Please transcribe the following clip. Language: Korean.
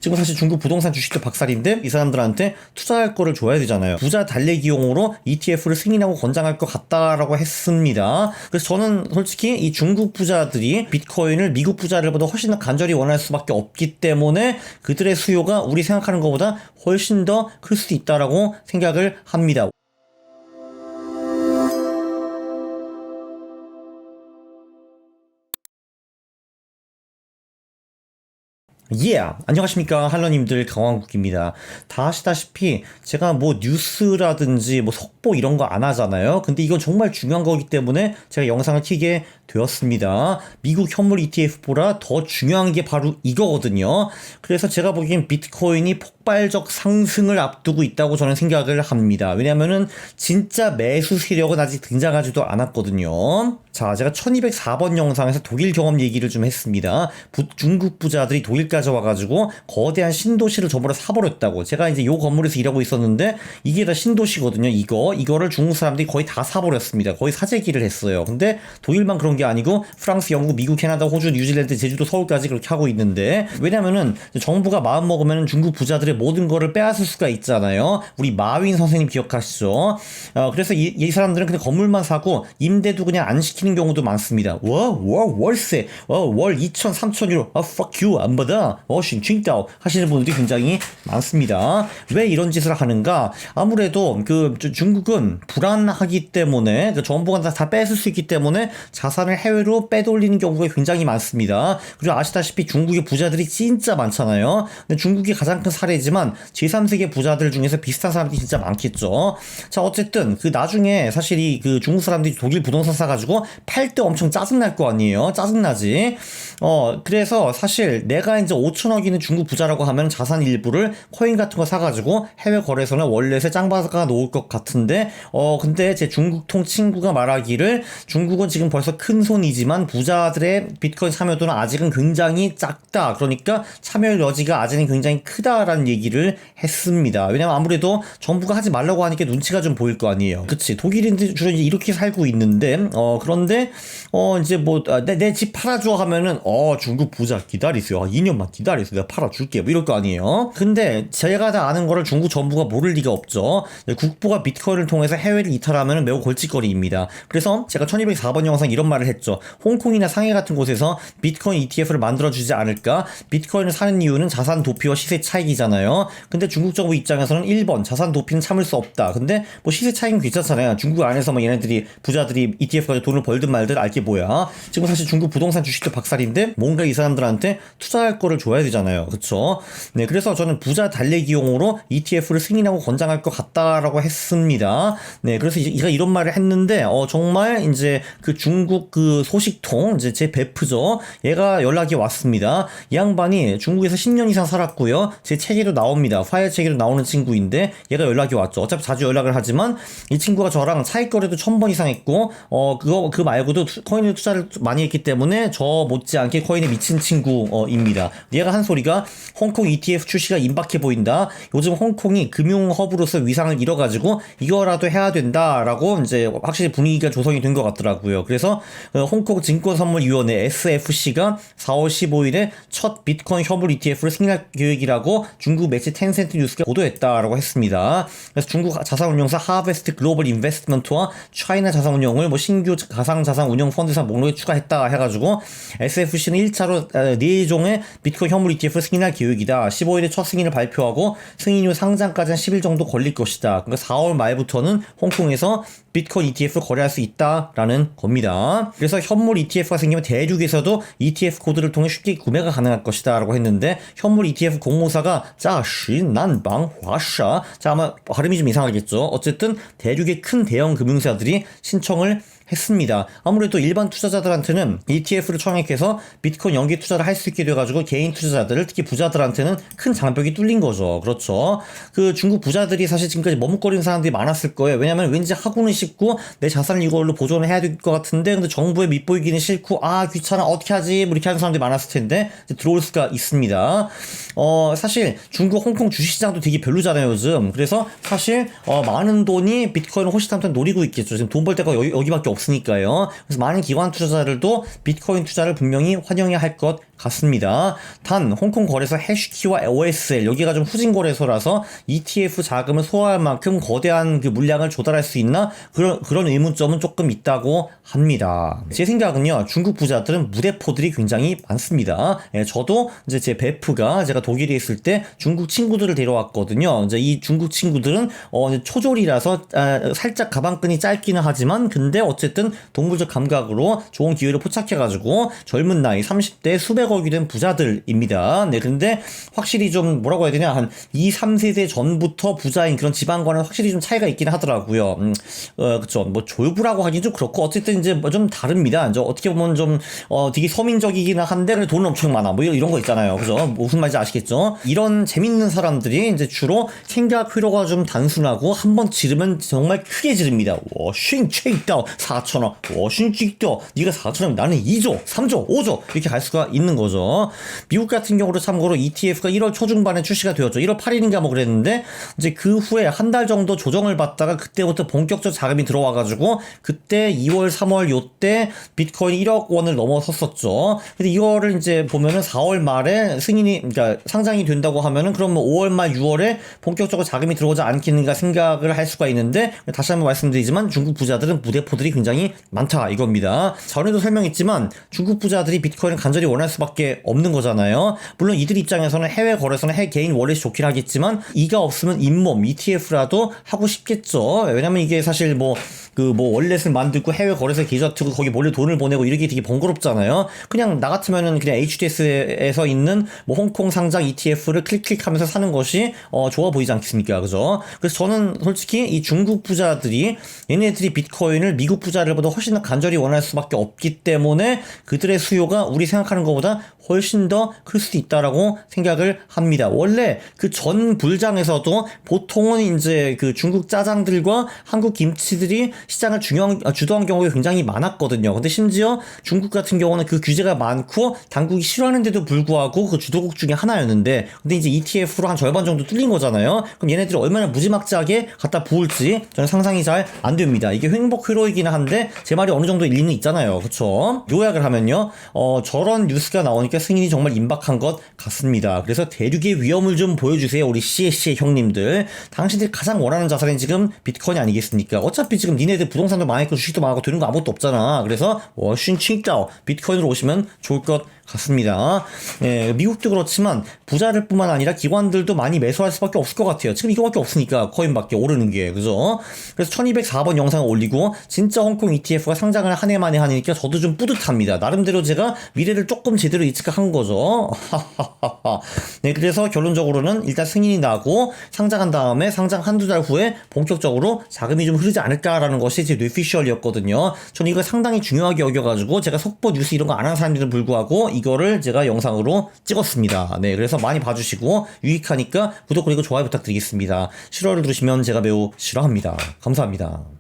지금 사실 중국 부동산 주식도 박살인데 이 사람들한테 투자할 거를 줘야 되잖아요. 부자 달래기용으로 ETF를 승인하고 권장할 것 같다라고 했습니다. 그래서 저는 솔직히 이 중국 부자들이 비트코인을 미국 부자들보다 훨씬 더 간절히 원할 수밖에 없기 때문에 그들의 수요가 우리 생각하는 것보다 훨씬 더 클 수도 있다라고 생각을 합니다. 안녕하십니까 할러님들, 강왕국입니다. 다 아시다시피 제가 뭐 뉴스라든지 뭐 속보 이런 거 안 하잖아요. 근데 이건 정말 중요한 거기 때문에 제가 영상을 켜게 되었습니다. 미국 현물 ETF보다 더 중요한 게 바로 이거거든요. 그래서 제가 보기엔 비트코인이 폭발적 상승을 앞두고 있다고 저는 생각을 합니다. 왜냐면은 진짜 매수 세력은 아직 등장하지도 않았거든요. 자, 제가 1204번 영상에서 독일 경험 얘기를 좀 했습니다. 중국 부자들이 독일까지 와가지고 거대한 신도시를 저보러 사버렸다고. 제가 이제 요 건물에서 일하고 있었는데 이게 다 신도시거든요. 이거를 중국 사람들이 거의 다 사버렸습니다. 거의 사재기를 했어요. 근데 독일만 그런 게 아니고 프랑스, 영국, 미국, 캐나다, 호주, 뉴질랜드, 제주도, 서울까지 그렇게 하고 있는데, 왜냐면은 정부가 마음 먹으면 중국 부자들의 모든 거를 빼앗을 수가 있잖아요. 우리 마윈 선생님 기억하시죠? 그래서 이 사람들은 그냥 건물만 사고 임대도 그냥 안 시키는 경우도 많습니다. 월세, 월 2천, 3천 유로, fuck you, 안 받아, 싱칭따오 하시는 분들이 굉장히 많습니다. 왜 이런 짓을 하는가? 아무래도 중국은 불안하기 때문에, 정부가 다 뺏을 수 있기 때문에 자산을 해외로 빼돌리는 경우가 굉장히 많습니다. 그리고 아시다시피 중국의 부자들이 진짜 많잖아요. 근데 중국이 가장 큰 사례지만 제3세계 부자들 중에서 비슷한 사람들이 진짜 많겠죠. 자, 어쨌든 나중에 사실 중국 사람들이 독일 부동산 사가지고 팔 때 엄청 짜증날 거 아니에요. 짜증나지. 그래서 사실 내가 이제 5천억 있는 중국 부자라고 하면 자산 일부를 코인 같은 거 사가지고 해외 거래소나 월렛에 짱박아 놓을 것 같은데, 근데 제 중국통 친구가 말하기를 중국은 지금 벌써 큰 손이지만 부자들의 비트코인 참여도는 아직은 굉장히 작다. 그러니까 참여 여지가 아직은 굉장히 크다라는 얘기를 했습니다. 왜냐면 아무래도 정부가 하지 말라고 하니까 눈치가 좀 보일 거 아니에요. 그치? 독일인들 주로 이제 이렇게 살고 있는데, 그런데 이제 뭐 내 집 팔아줘 하면은 중국 부자 기다리세요. 2년만 기다리세요. 내가 팔아줄게. 뭐 이럴 거 아니에요. 근데 제가 다 아는 거를 중국 정부가 모를 리가 없죠. 국부가 비트코인을 통해서 해외를 이탈하면 매우 골칫거리입니다. 그래서 제가 1204번 영상 이런 말을 했죠. 홍콩이나 상해 같은 곳에서 비트코인 ETF를 만들어주지 않을까? 비트코인을 사는 이유는 자산 도피와 시세 차익이잖아요. 근데 중국 정부 입장에서는 1번 자산 도피는 참을 수 없다. 근데 뭐 시세 차익은 괜찮잖아요. 중국 안에서 뭐 얘네들이 부자들이 ETF 가지고 돈을 벌든 말든 알게 뭐야. 지금 사실 중국 부동산 주식도 박살인데 뭔가 이 사람들한테 투자할 거를 줘야 되잖아요. 그쵸? 네, 그래서 저는 부자 달래기용으로 ETF를 승인하고 권장할 것 같다라고 했습니다. 네, 그래서 제가 이런 말을 했는데 정말 이제 중국 소식통 이제 제 베프죠. 얘가 연락이 왔습니다. 이 양반이 중국에서 10년 이상 살았고요. 제 책에도 나옵니다. 파일 책에도 나오는 친구인데 얘가 연락이 왔죠. 어차피 자주 연락을 하지만 이 친구가 저랑 차익거래도 1000번 이상 했고 그 말고도 코인에 투자를 많이 했기 때문에 저 못지않게 코인에 미친 친구입니다. 얘가 한 소리가 홍콩 ETF 출시가 임박해 보인다. 요즘 홍콩이 금융 허브로서 위상을 잃어가지고 이거라도 해야 된다라고 이제 확실히 분위기가 조성이 된 것 같더라고요. 그래서 홍콩 증권선물위원회 SFC가 4월 15일에 첫 비트코인 현물 ETF를 승인할 계획이라고 중국 매체 텐센트 뉴스가 보도했다라고 했습니다. 그래서 중국 자산운용사 하베스트 글로벌 인베스트먼트와 차이나 자산운용을 신규 가상자산 운용 펀드사 목록에 추가했다 해가지고 SFC는 1차로 4종의 비트코인 현물 ETF를 승인할 계획이다. 15일에 첫 승인을 발표하고 승인 후 상장까지는 10일 정도 걸릴 것이다. 그러니까 4월 말부터는 홍콩에서 비트코인 ETF를 거래할 수 있다라는 겁니다. 그래서 현물 ETF가 생기면 대륙에서도 ETF 코드를 통해 쉽게 구매가 가능할 것이다 라고 했는데, 현물 ETF 공모사가 난방화샤, 아마 발음이 좀 이상하겠죠. 어쨌든 대륙의 큰 대형 금융사들이 신청을 했습니다. 아무래도 일반 투자자들한테는 ETF를 청약해서 비트코인 연계 투자를 할 수 있게 돼가지고 개인 투자자들, 특히 부자들한테는 큰 장벽이 뚫린 거죠. 그렇죠. 중국 부자들이 사실 지금까지 머뭇거리는 사람들이 많았을 거예요. 왜냐면 왠지 하고는 싶고 내 자산을 이걸로 보존을 해야 될 것 같은데, 근데 정부에 밑보이기는 싫고 귀찮아 어떻게 하지 뭐 이렇게 하는 사람들이 많았을 텐데 들어올 수가 있습니다. 사실 중국 홍콩 주식시장도 되게 별로잖아요 요즘. 그래서 사실 많은 돈이 비트코인을 호시탐탐 노리고 있겠죠. 지금 돈 벌 데가 여기밖에 없으니까요. 그래서 많은 기관 투자자들도 비트코인 투자를 분명히 환영해야 할 것 같습니다. 단 홍콩 거래소 해시키와 OSL 여기가 좀 후진 거래소라서 ETF 자금을 소화할 만큼 거대한 그 물량을 조달할 수 있나 그런 의문점은 조금 있다고 합니다. 제 생각은요, 중국 부자들은 무대포들이 굉장히 많습니다. 예, 저도 이제 제 베프가 제가 독일에 있을 때 중국 친구들을 데려왔거든요. 이제 이 중국 친구들은 초졸이라서 살짝 가방끈이 짧기는 하지만 근데 어쨌든 동물적 감각으로 좋은 기회를 포착해가지고 젊은 나이 30대 수백억이 된 부자들입니다. 네, 근데 확실히 좀 뭐라고 해야 되냐, 한 2, 3세대 전부터 부자인 그런 집안과는 확실히 좀 차이가 있긴 하더라고요. 그쵸. 뭐 졸부라고 하긴 좀 그렇고 어쨌든 이제 뭐 좀 다릅니다. 이제 어떻게 보면 좀 되게 서민적이긴 한데 그래 돈은 엄청 많아. 뭐 이런 거 있잖아요. 그죠? 뭐 무슨 말인지 아시겠죠? 이런 재밌는 사람들이 이제 주로 생각 회로가 좀 단순하고 한번 지르면 정말 크게 지릅니다. 워싱 체이다 4천원, 워싱 찍다 네가 4천원, 나는 2조, 3조, 5조 이렇게 갈 수가 있는 거죠. 미국 같은 경우도 참고로 ETF가 1월 초중반에 출시가 되었죠. 1월 8일인가 뭐 그랬는데 이제 그 후에 한 달 정도 조정을 받다가 그때부터 본격적 자금이 들어와가지고 그때 2월, 3월 요때 비트코인 1억 원을 넘어섰었죠. 근데 이거를 이제 보면은 4월 말에 그러니까 상장이 된다고 하면은 그럼 뭐 5월 말 6월에 본격적으로 자금이 들어오지 않겠는가 생각을 할 수가 있는데 다시 한번 말씀드리지만 중국 부자들은 무대포들이 굉장히 많다 이겁니다. 전에도 설명했지만 중국 부자들이 비트코인을 간절히 원할 수밖에 없는 거잖아요. 물론 이들 입장에서는 해외 거래소나 해외 개인 월렛이 좋긴 하겠지만 이가 없으면 잇몸 ETF라도 하고 싶겠죠. 왜냐면 이게 사실 뭐 월렛을 만들고 해외 거래소에 계좌 두고 거기 몰래 돈을 보내고 이러기 되게 번거롭잖아요. 그냥 나 같으면은 그냥 HDS에서 있는 뭐 홍콩 상장 ETF를 클릭하면서 사는 것이 좋아 보이지 않겠습니까? 그죠? 그래서 저는 솔직히 이 중국 부자들이 얘네들이 비트코인을 미국 부자들보다 훨씬 더 간절히 원할 수밖에 없기 때문에 그들의 수요가 우리 생각하는 것보다 훨씬 더 클 수도 있다라고 생각을 합니다. 원래 그 전 불장에서도 보통은 이제 그 중국 짜장들과 한국 김치들이 시장을 주도한 경우가 굉장히 많았거든요. 근데 심지어 중국 같은 경우는 그 규제가 많고 당국이 싫어하는데도 불구하고 그 주도국 중에 하나였는데 근데 이제 ETF로 한 절반 정도 뚫린 거잖아요. 그럼 얘네들이 얼마나 무지막지하게 갖다 부을지 저는 상상이 잘 안 됩니다. 이게 횡복 회로이긴 한데 제 말이 어느 정도 일리는 있잖아요. 그쵸? 요약을 하면요. 저런 뉴스가 나오니까 승인이 정말 임박한 것 같습니다. 그래서 대륙의 위험을 좀 보여주세요. 우리 CAC의 형님들. 당신들이 가장 원하는 자산이 지금 비트코인이 아니겠습니까? 어차피 지금 니네들 부동산도 망했고 주식도 망하고 되는 거 아무것도 없잖아. 그래서 워싱칭따오 비트코인으로 오시면 좋을 것 같습니다. 예, 미국도 그렇지만 부자들 뿐만 아니라 기관들도 많이 매수할 수밖에 없을 것 같아요. 지금 이거밖에 없으니까 코인밖에 오르는 게 그죠? 그래서 1204번 영상을 올리고 진짜 홍콩 ETF가 상장을 한 해 만에 하니까 저도 좀 뿌듯합니다. 나름대로 제가 미래를 조금 제대로 예측한 거죠. 네, 그래서 결론적으로는 일단 승인이 나고 상장한 다음에 상장 한두 달 후에 본격적으로 자금이 좀 흐르지 않을까라는 것이 제 뇌피셜이었거든요. 저는 이거 상당히 중요하게 여겨가지고 제가 속보 뉴스 이런 거 안 하는 사람들은 불구하고 이거를 제가 영상으로 찍었습니다. 네, 그래서 많이 봐주시고 유익하니까 구독 그리고 좋아요 부탁드리겠습니다. 싫어를 누르시면 제가 매우 싫어합니다. 감사합니다.